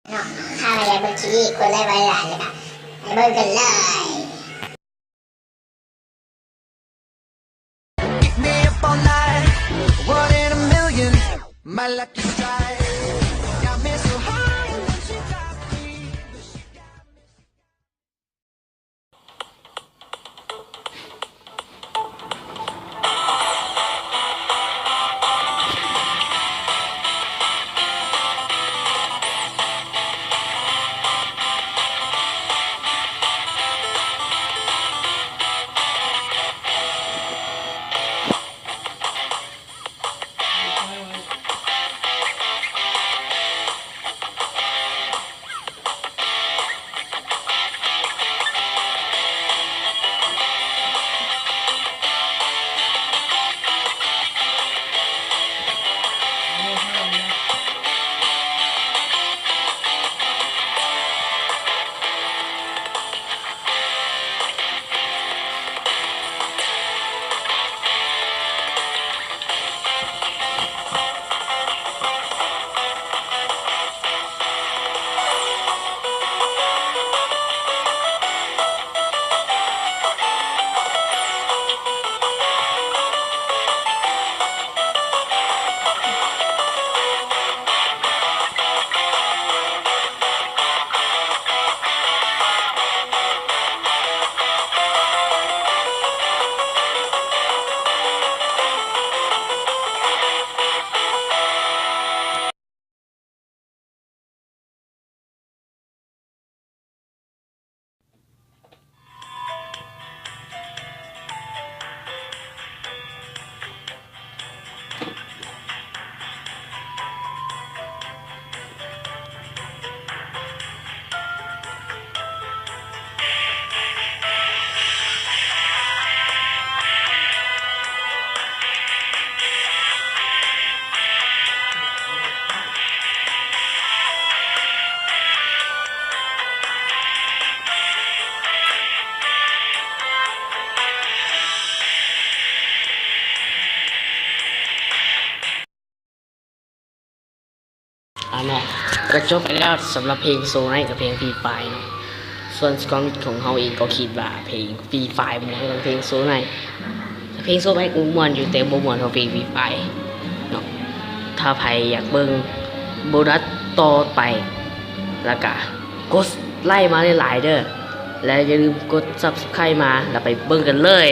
เนาะถ้าไม่อยากเบิ่งคลิปกดไลค์ไว้หลายเลยค่ะไปเบิ่งกันเลย Keep me up all night, one in a million, my lucky strike. Got me so high when she got me, but she got me. เนาะก็จบไปแล้วสำหรับเพลงโซไนกับเพลงฟรีไฟเนาะส่วนความคิดของเขาเองก็คิดว่าเพลงฟรีไฟมันเหมือนเพลงโซไนเพลงโซไนกูม่วนอยู่แต่บ่ม่วนเท่าเพลงฟรีไฟเนาะถ้าใครอยากเบิ่งโบนัสต่อไปแล้วก็กดไล่มาหลายๆเด้อและอย่าลืมกด Subscribe มาแล้วไปเบิ่งกันเลย